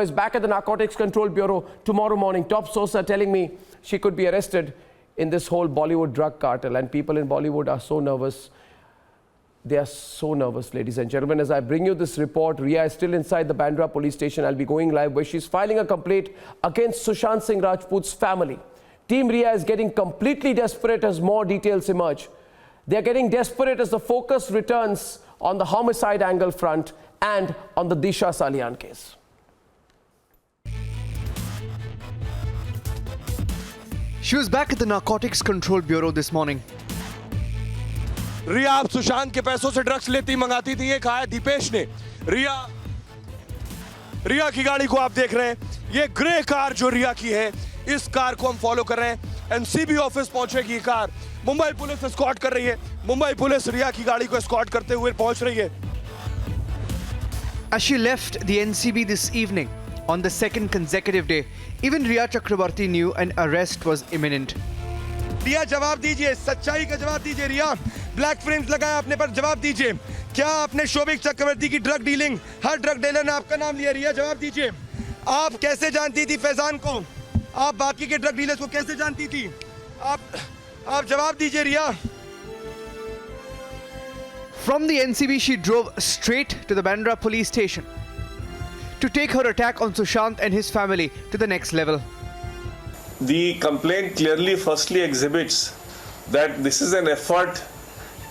is back at the Narcotics Control Bureau tomorrow morning. Top sources are telling me she could be arrested in this whole Bollywood drug cartel, and people in Bollywood are so nervous. They are so nervous, ladies and gentlemen. As I bring you this report, Rhea is still inside the Bandra police station. I'll be going live where she's filing a complaint against Sushant Singh Rajput's family. Team Rhea is getting completely desperate as more details emerge. They're getting desperate as the focus returns on the homicide angle front and on the Disha Salian case. She was back at the Narcotics Control Bureau this morning. रिया आप सुशांत के पैसों से drugs लेती मंगाती थी, ये कहा है दीपेश ने। रिया की गाड़ी को आप देख रहे हैं, ये ग्रे कार जो रिया की है, इस कार को हम फॉलो कर रहे हैं। एनसीबी ऑफिस पहुंचेगी ये कार, मुंबई पुलिस एस्कॉर्ट कर रही है। मुंबई पुलिस रिया की गाड़ी को एस्कॉर्ट करते हुए पहुंच रही है। As she left the NCB this evening on the second consecutive day, even Rhea Chakraborty knew an arrest was imminent. रिया जवाब दीजिए, सच्चाई का जवाब दीजिए। रिया ब्लैक फ्रेम्स लगाया अपने पर, जवाब दीजिए। क्या आपने शोभिक चक्रवर्ती की ड्रग डीलिंग, हर ड्रग डीलर ने आपका नाम लिया? रिया जवाब दीजिए। आप कैसे जानती थी फैजान को? आप बाकी के ड्रग डीलर्स को कैसे जानती थी? आप जवाब दीजिए रिया। From the NCB, she drove straight to the Bandra police station to take her attack on Sushant and his family to the next level. The complaint clearly firstly exhibits that this is an effort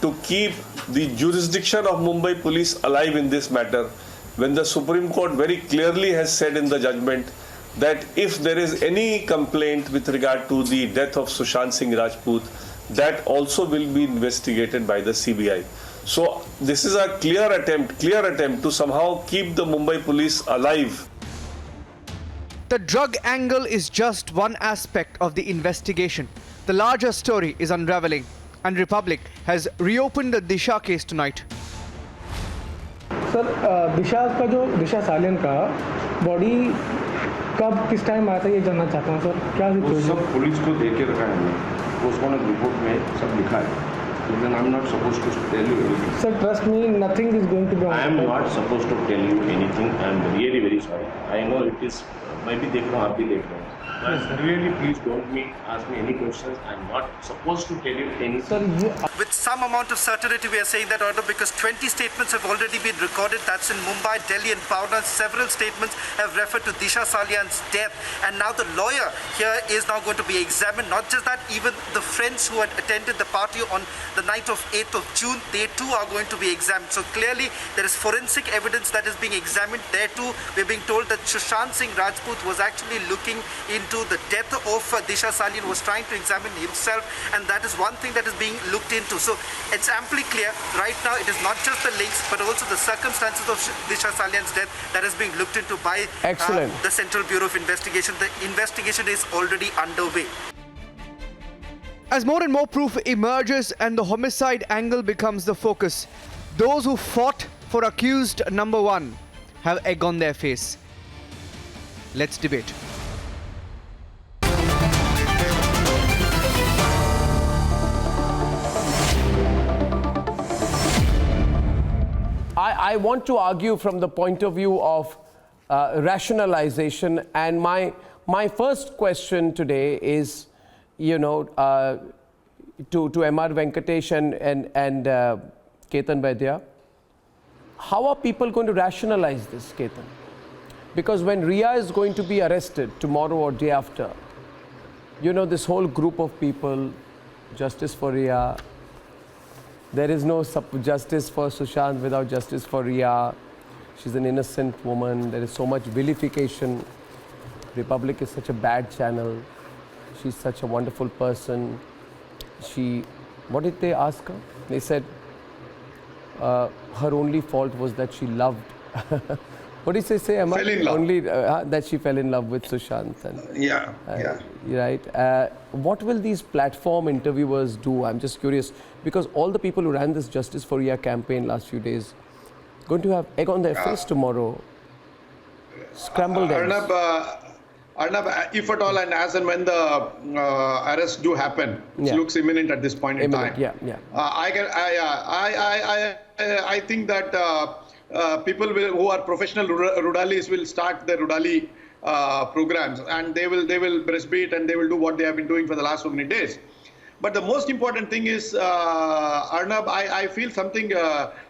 to keep the jurisdiction of Mumbai police alive in this matter, when the Supreme Court very clearly has said in the judgment that if there is any complaint with regard to the death of Sushant Singh Rajput, that also will be investigated by the CBI. So this is a clear attempt to somehow keep the Mumbai police alive. The drug angle is just one aspect of the investigation. The larger story is unraveling, and Republic has reopened the Disha case tonight. Sir Disha Salian का body कब किस time आया था ये जानना चाहता हूँ sir. क्या वो सब पुलिस को दे के रखा है हमने, पोस्टमार्टम रिपोर्ट में सब लिखा है। Then I'm not supposed to tell you anything. Sir, trust me, nothing is going to be on. I am not supposed to tell you anything. I am really very sorry. I know it is. मैं भी देख रहा हूँ, आप भी देख रहे हैं। But really, please don't ask me any questions. I'm not supposed to tell you anything. Sir, With some amount of certainty, we are saying that, Arnab, because 20 statements have already been recorded. That's in Mumbai, Delhi and Pune. Several statements have referred to Disha Salian's death. And now the lawyer here is now going to be examined. Not just that, even the friends who had attended the party on the night of 8th of June, they too are going to be examined. So clearly, there is forensic evidence that is being examined. There too, we're being told that Sushant Singh Rajput was actually looking into the death of Disha Salian, was trying to examine himself, and that is one thing that is being looked into. So it's amply clear right now it is not just the links but also the circumstances of Disha Salian's death that is being looked into by the Central Bureau of Investigation. The investigation is already underway. As more and more proof emerges and the homicide angle becomes the focus, those who fought for accused number one have egg on their face. Let's debate. I want to argue from the point of view of rationalization, and my first question today is, to MR Venkatesh and Ketan Vaidya, how are people going to rationalize this, Ketan? Because when Rhea is going to be arrested tomorrow or day after, this whole group of people, justice for Rhea, there is no justice for Sushant without justice for Rhea. She's an innocent woman. There is so much vilification. Republic is such a bad channel. She's such a wonderful person. What did they ask her? They said her only fault was that she loved. What did they say, Emma? Fell in love. Only that she fell in love with Sushant. Yeah. Right. What will these platform interviewers do? I'm just curious, because all the people who ran this Justice for Rhea campaign last few days going to have egg on their face tomorrow. Scrambled eggs. Arnab, if at all and as and when the arrests do happen, it looks imminent at this point in time. Yeah. I think that who are professional Rudalis will start the Rudali programs, and they will breastfeed and they will do what they have been doing for the last so many days. But the most important thing is, Arnab, I feel something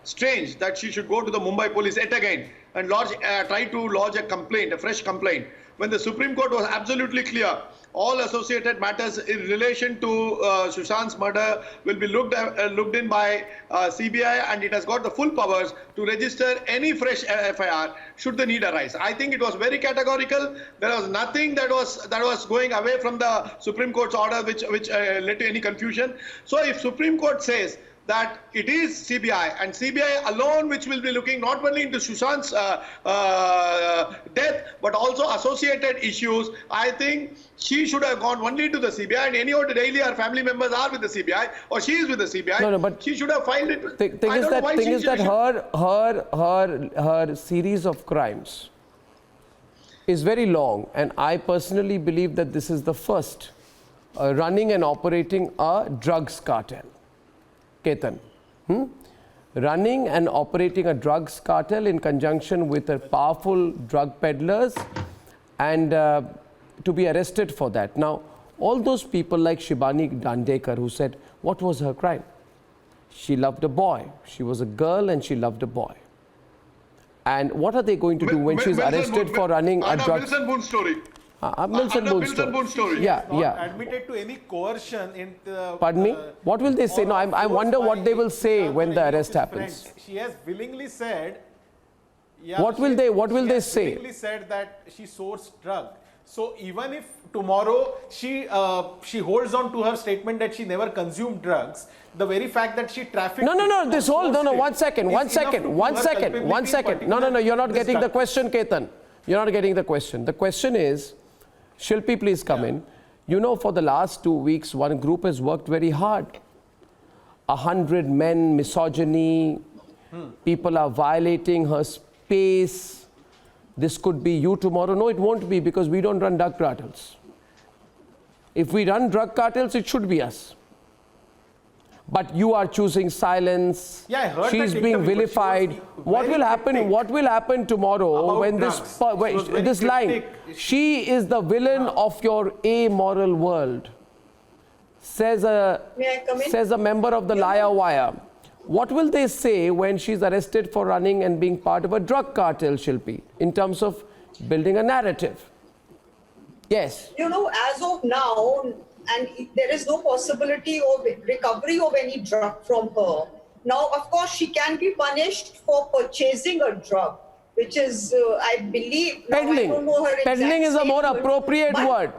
strange that she should go to the Mumbai police yet again and try to lodge a complaint, a fresh complaint, when the Supreme Court was absolutely clear. All associated matters in relation to Sushant's murder will be looked in by CBI, and it has got the full powers to register any fresh FIR should the need arise. I think it was very categorical. There was nothing that was going away from the Supreme Court's order which led to any confusion. So if Supreme Court says that it is CBI and CBI alone which will be looking not only into Sushant's death but also associated issues, I think she should have gone only to the CBI, and any other daily her family members are with the CBI or she is with the CBI. No, but she should have filed it. Thing is that her series of crimes is very long, and I personally believe that this is the first running and operating a drugs cartel. Ketan, running and operating a drugs cartel in conjunction with a powerful drug peddlers, and to be arrested for that. Now, all those people like Shibani Dandekar who said, what was her crime? She loved a boy. She was a girl and she loved a boy. And what are they going to do when she's arrested for running a drugs? Wilson Boone story. Milson Boone story. Yeah. Admitted to any coercion in the... Pardon me? What will they say? No, I wonder what they will say when the arrest happens. She has willingly said... Yeah, what will they say? Willingly said that she sourced drug. So even if tomorrow she holds on to her statement that she never consumed drugs, the very fact that she trafficked... No, one second. No, you're not getting the question, Ketan. You're not getting the question. The question is, Shilpi, please come in. You know, for the last 2 weeks, one group has worked very hard. 100 men, misogyny, people are violating her space. This could be you tomorrow. No, it won't be, because we don't run drug cartels. If we run drug cartels, it should be us. But you are choosing silence. Yeah, I heard she's being vilified. What will happen tomorrow when this line? She is the villain of your amoral world. Says a member of the Liar Wire. What will they say when she's arrested for running and being part of a drug cartel, Shilpi, in terms of building a narrative? Yes. You know, as of now, and there is no possibility of recovery of any drug from her. Now, of course, she can be punished for purchasing a drug, which is, I believe... Peddling. I don't know her Peddling is a more appropriate word.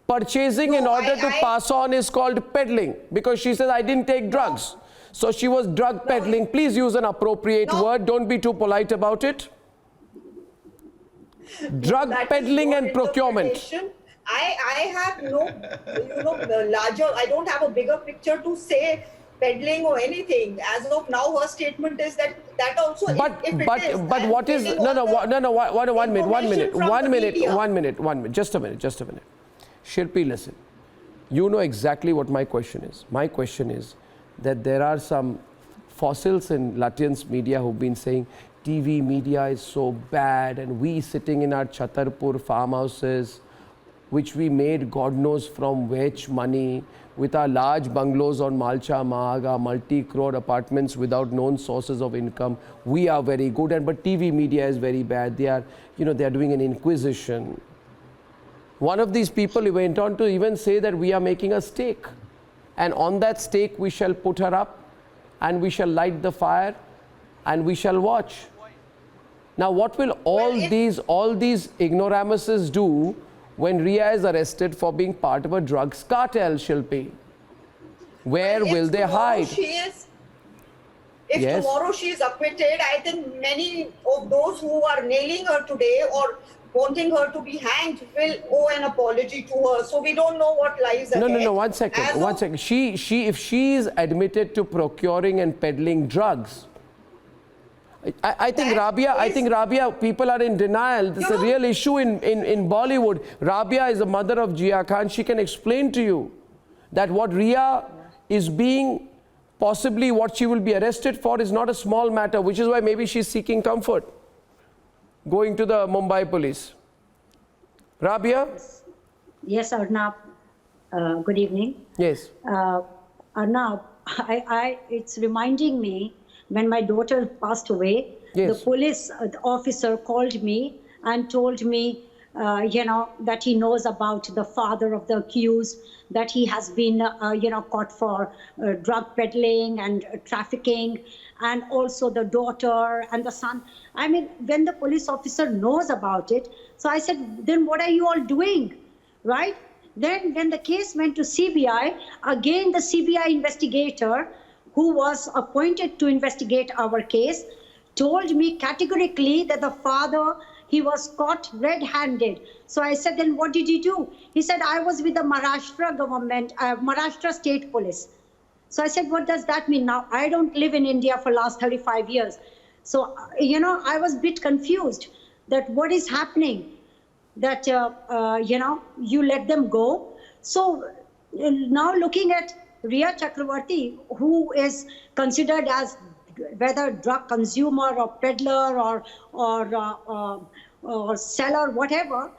Purchasing in order to pass on is called peddling, because she says, I didn't take drugs. So she was drug peddling. Please use an appropriate word. Don't be too polite about it. Drug peddling and procurement. I have no, larger, I don't have a bigger picture to say peddling or anything. As of now, her statement is that also, what is, one minute, just a minute. Shilpi, listen, you know exactly what my question is. My question is that there are some fossils in Latvian's media who've been saying TV media is so bad, and we sitting in our Chakraborty farmhouses, which we made God knows from which money, with our large bungalows on Malcha Marg, our multi-crore apartments without known sources of income, we are very good, but TV media is very bad. They are, they are doing an inquisition. One of these people went on to even say that we are making a stake, and on that stake we shall put her up, and we shall light the fire, and we shall watch. Now, what will all these ignoramuses do when Rhea is arrested for being part of a drugs cartel, Shilpi? Where will they hide? If tomorrow she is acquitted, I think many of those who are nailing her today or wanting her to be hanged will owe an apology to her. So we don't know what lies ahead. No, one second. If she is admitted to procuring and peddling drugs, I think Rabia, people are in denial. This is a real issue in Bollywood. Rabia is the mother of Jia Khan. She can explain to you that what Rhea is being possibly what she will be arrested for is not a small matter, which is why maybe she's seeking comfort, going to the Mumbai police. Rabia? Yes, Arnab. Good evening. Yes. Arnab, it's reminding me when my daughter passed away, Yes. the police officer called me and told me, that he knows about the father of the accused, that he has been, caught for drug peddling and trafficking, and also the daughter and the son. I mean, when the police officer knows about it, so I said, then what are you all doing, right? Then when the case went to CBI, again the CBI investigator who was appointed to investigate our case told me categorically that the father, he was caught red-handed. So I said, then what did you do? He said, I was with the Maharashtra government, Maharashtra State Police. So I said, what does that mean now? I don't live in India for last 35 years. So, I was a bit confused that what is happening, that, you let them go. So now looking at Rhea Chakraborty, who is considered as whether drug consumer or peddler or seller, whatever.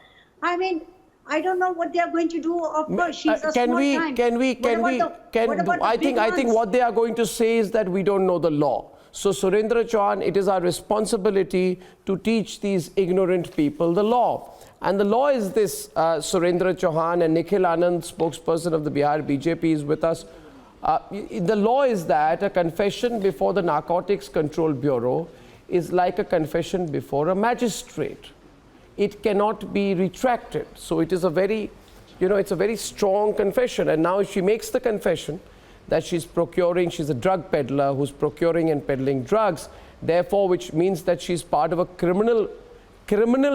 I mean, I don't know what they are going to do. Of course, she's a small time. I think what they are going to say is that we don't know the law. So Surendra Chauhan, it is our responsibility to teach these ignorant people the law. And the law is this, Surendra Chauhan and Nikhil Anand, spokesperson of the Bihar BJP, is with us. The law is that a confession before the Narcotics Control Bureau is like a confession before a magistrate. It cannot be retracted. So it is a very, it's a very strong confession. And now she makes the confession that she's a drug peddler who's procuring and peddling drugs, therefore, which means that she's part of a criminal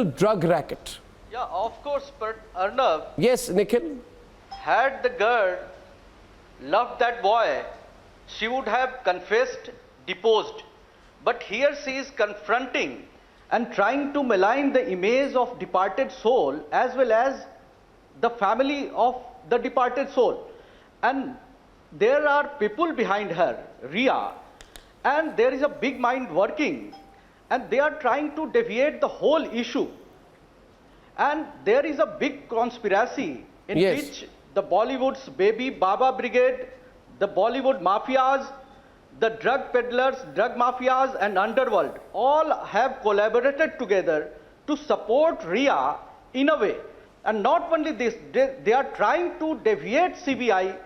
drug racket. Yeah, of course, but Arnab. Yes, Nikhil? Had the girl loved that boy, she would have confessed, deposed. But here she is confronting and trying to malign the image of departed soul as well as the family of the departed soul. And there are people behind her, Rhea, and there is a big mind working, and they are trying to deviate the whole issue. And there is a big conspiracy in which the Bollywood's baby Baba Brigade, the Bollywood mafias, the drug peddlers, drug mafias and underworld all have collaborated together to support Rhea in a way. And not only this, they are trying to deviate CBI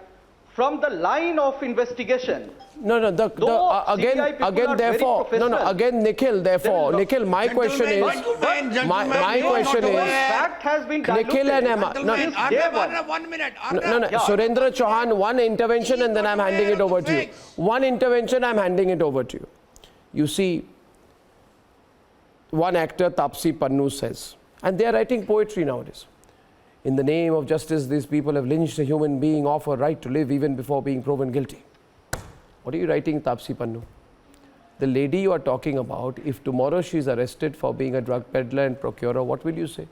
from the line of investigation. Nikhil, my question is, fact has been diluted. Nikhil and Emma, Surendra Chauhan, one intervention and then I'm handing it over to you. One intervention, I'm handing it over to you. You see, one actor, Taapsee Pannu, says, and they are writing poetry nowadays. In the name of justice, these people have lynched a human being of a right to live even before being proven guilty. What are you writing, Taapsee Pannu? The lady you are talking about, if tomorrow she is arrested for being a drug peddler and procurer, what will you say?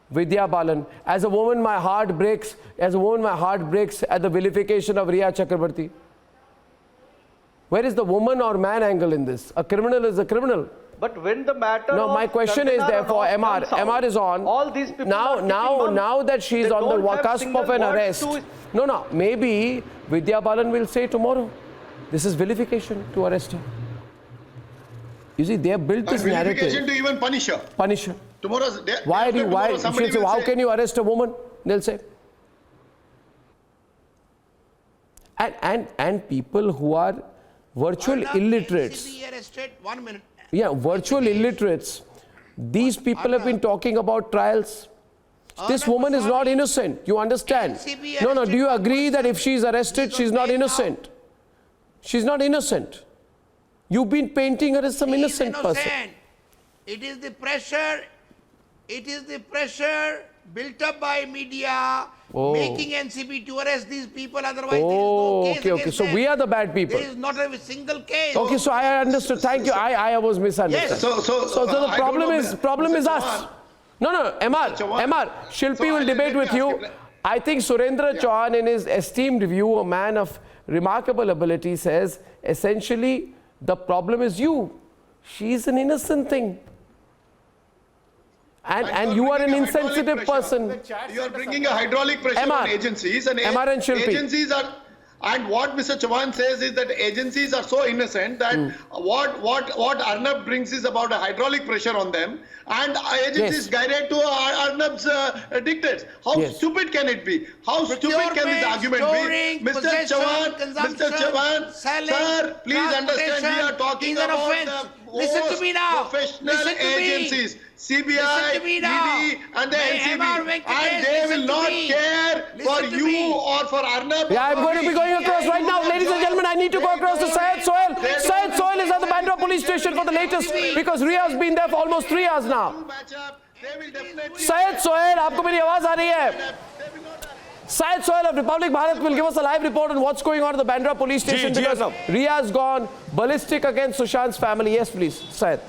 Vidya Balan, as a woman my heart breaks at the vilification of Rhea Chakraborty. Where is the woman or man angle in this? A criminal is a criminal. But when the matter my question is therefore, MR is on. All these people now that she is on the cusp of an arrest. Maybe Vidya Balan will say tomorrow, this is vilification to arrest her. You see, they have built this narrative. Vilification to even punish her. Punish her. Tomorrow's How can you arrest a woman? They'll say. And people who are virtual illiterates. Arrested. 1 minute. Yeah, virtual illiterates. These people have been talking about trials. This woman is not innocent. You understand? No. Do you agree that if she is arrested, she's not innocent? She's not innocent. You've been painting her as some innocent person. It is the pressure. It is the pressure built up by media, making NCB to arrest these people. Otherwise, there is no case against So them. we are the bad people. There is not a single case. Okay, so I understood. Thank you. I was misunderstood. Yes. So the problem is us. No, MR, Shilpi will debate with you. I think Surendra Chauhan, in his esteemed view, a man of remarkable ability, says essentially the problem is you. She's an innocent thing. And you are an insensitive person. You are bringing a hydraulic pressure on agencies, and agencies are. And what Mr. Chauhan says is that agencies are so innocent that what Arnab brings is about a hydraulic pressure on them, and agencies guided to Arnab's dictates. How stupid can it be? How stupid can this argument be? Mr. Chauhan, sir, please understand, we are talking about the most professional agencies. CBI, ED and the NCB, and they will not care for you or for Arnab. Yeah, I'm going to be going across right now. Ladies and gentlemen, I need to go across to Syed Sohail. Syed Sohail is at the Bandra police station for the latest, because Rhea has been there for almost 3 hours now. Syed Sohail, aapko meri awaaz aa rahi hai? Syed Sohail of Republic Bharat will give us a live report on what's going on at the Bandra police station, because Rhea has gone ballistic against Sushant's family. Yes, please, Syed.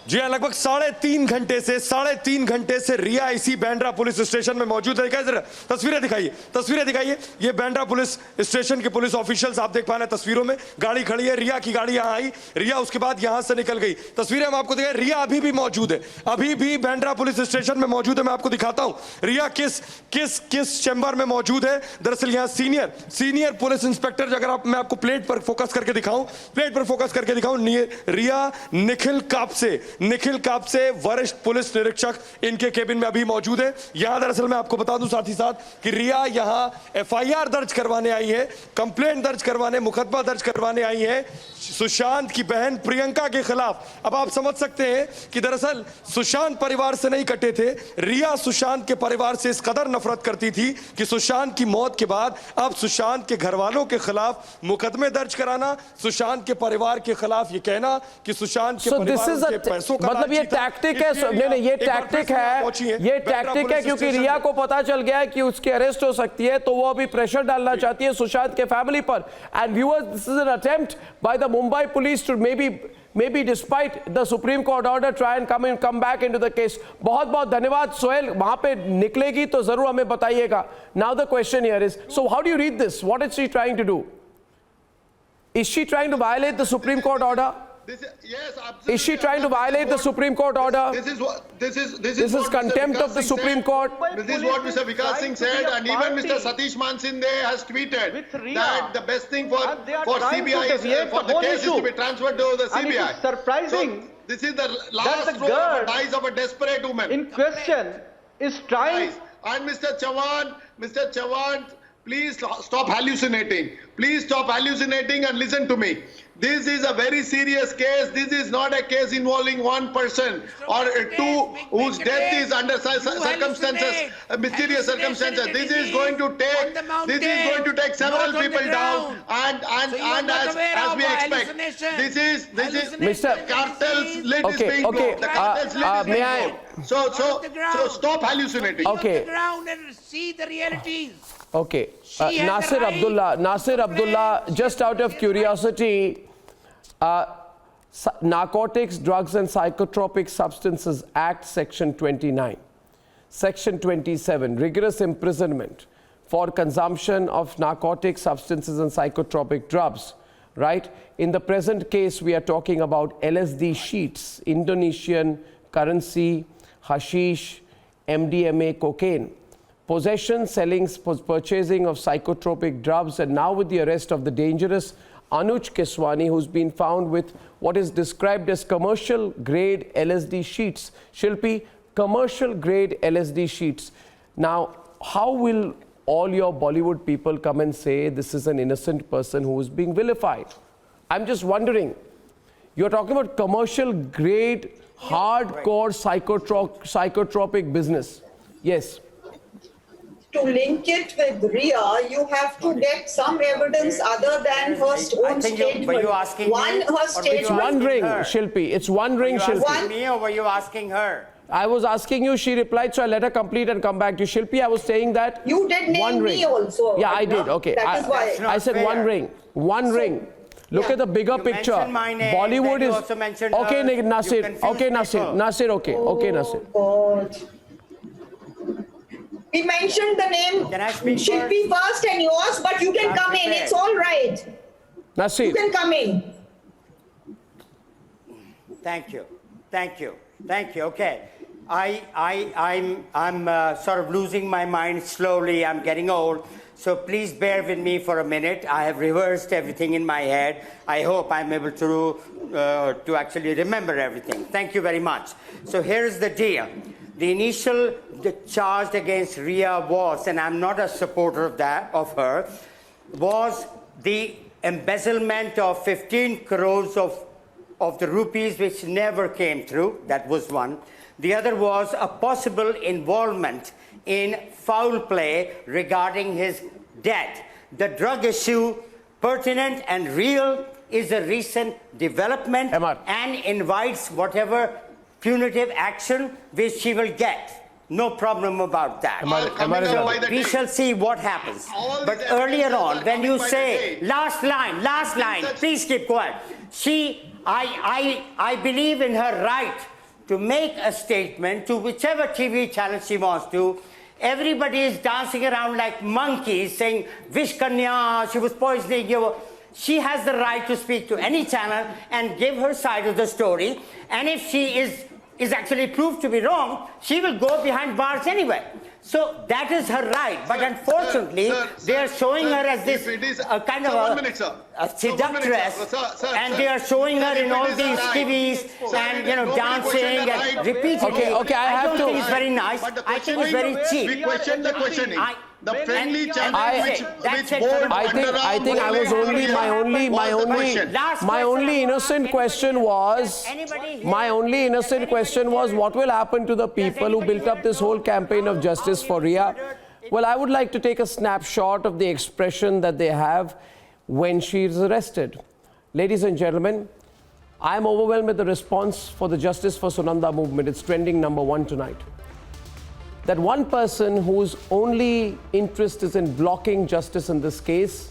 जी हाँ, लगभग 3.5 घंटे से रिया इसी Bandra police station में मौजूद है। जरा तस्वीरें दिखाइए। ये बांद्रा पुलिस स्टेशन के पुलिस ऑफिशियल्स आप देख पा रहे हैं तस्वीरों में। गाड़ी खड़ी है, रिया की गाड़ी यहाँ आई, रिया उसके बाद यहाँ से निकल गई। तस्वीरें हम आपको दिखाएं। रिया अभी भी मौजूद है, अभी भी बांद्रा पुलिस स्टेशन में मौजूद है। मैं आपको दिखाता हूँ रिया किस चैम्बर में मौजूद है। दरअसल यहाँ सीनियर पुलिस इंस्पेक्टर, अगर मैं आपको प्लेट पर फोकस करके दिखाऊं, रिया निखिल कापसे वरिष्ठ पुलिस निरीक्षक इनके केबिन में अभी मौजूद है। यहां दरअसल मैं आपको बता दूं साथ ही साथ कि रिया यहां एफआईआर दर्ज करवाने आई है, कंप्लेंट दर्ज करवाने, मुकदमा दर्ज करवाने आई है सुशांत की बहन प्रियंका के खिलाफ। अब आप समझ सकते हैं कि दरअसल सुशांत परिवार से नहीं कटे थे, रिया सुशांत के परिवार से इस कदर नफरत करती थी कि सुशांत की मौत के बाद अब सुशांत के घर वालों के खिलाफ मुकदमे दर्ज कराना, सुशांत के परिवार के खिलाफ ये कहना कि सुशांत के परिवार के पैसों का मतलब ये टैक्टिक है। नहीं, ये टैक्टिक है क्योंकि रिया को पता चल गया है कि उसकी अरेस्ट हो सकती है, तो वो अभी प्रेशर डालना चाहती है सुशांत के फैमिली पर। And viewers, this is an attempt by the Mumbai police to maybe despite the Supreme Court order try and come back into the case. बहुत बहुत धन्यवाद सोहेल, वहां पे निकलेगी तो जरूर हमें बताइएगा। Now the question here is, so how do you read this? What is she trying to do? Is she trying to violate the Supreme Court order? Yes, absolutely. Is she trying to violate the Supreme Cort order? This is contempt of the Supreme Court. This is what Mr. Vikas Singh said, and even Mr. Satish Mansinde has tweeted that the best thing for CBI is for the case is to be transferred to the CBI. And it is surprising. So, this is the last throw of a dice of a desperate woman. In question is trying. And Mr. Chauhan, please stop hallucinating. Please stop hallucinating and listen to me. This is a very serious case. This is not a case involving one person or two whose death is under circumstances, mysterious circumstances. This is going to take several people down, and as we expect, this is Mr. cartel's lid is being blown. The cartel's lid is being blown. So stop hallucinating. Okay. On the ground and see the realities. Okay. Nasir Abdullah, just out of curiosity, Narcotics, Drugs and Psychotropic Substances Act Section 29, Section 27, rigorous imprisonment for consumption of narcotic substances and psychotropic drugs, right? In the present case, we are talking about LSD sheets, Indonesian currency, hashish, MDMA, cocaine, possession, selling, purchasing of psychotropic drugs, and now with the arrest of the dangerous Anuj Keswani, who's been found with what is described as commercial grade LSD sheets. Shilpi, commercial grade LSD sheets. Now, how will all your Bollywood people come and say this is an innocent person who is being vilified? I'm just wondering, you're talking about commercial grade, hardcore psychotropic business. Yes. To link it with Rhea, you have to get some evidence other than her own statement. Were you asking me? It's one ring, Shilpi. It's one ring, Shilpi. Were you asking me or were you asking her? I was asking you, she replied, so I let her complete and come back to Shilpi. I was saying that you did name me also. Yeah, I did. Okay. That is why. I said one ring. One ring. Look at the bigger picture. Bollywood is. Okay, Nasir. Okay, Nasir. Nasir, okay. Okay, Nasir. God. He mentioned the name Can I speak Shilpi first and yours, but you can I'm come in. prepared. It's all right. Nasir. You can come in. Thank you. Thank you. Thank you. Okay. I'm sort of losing my mind slowly. I'm getting old. So please bear with me for a minute. I have reversed everything in my head. I hope I'm able to actually remember everything. Thank you very much. So here is the deal. The initial charge against Rhea was, and I'm not a supporter of her, was the embezzlement of 15 crores of the rupees which never came through. That was one. The other was a possible involvement in foul play regarding his death. The drug issue, pertinent and real, is a recent development and invites whatever punitive action which she will get. No problem about that. So we shall see what happens. But earlier on, when you say, last line, please keep quiet. I believe in her right to make a statement to whichever TV channel she wants to. Everybody is dancing around like monkeys saying, Vish Kanya, she was poisoning you. She has the right to speak to any channel and give her side of the story. And if she is actually proved to be wrong, she will go behind bars anyway. So that is her right. But unfortunately, they are showing her as this kind of a seductress, and they are showing her in all these TVs and dancing and repeatedly. Okay, I don't think it's very nice. I think it's very cheap. We question the questioning. The friendly channel which I think I was only my only innocent question was what will happen to the people who built up this whole campaign of justice for Rhea? Well, I would like to take a snapshot of the expression that they have when she is arrested. Ladies and gentlemen, I am overwhelmed with the response for the Justice for Sunanda movement. It's trending #1 tonight. That one person whose only interest is in blocking justice in this case,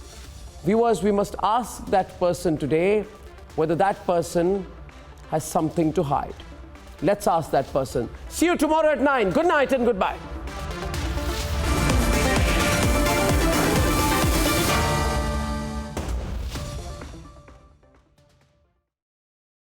viewers, we must ask that person today whether that person has something to hide. Let's ask that person. See you tomorrow at 9. Good night and goodbye.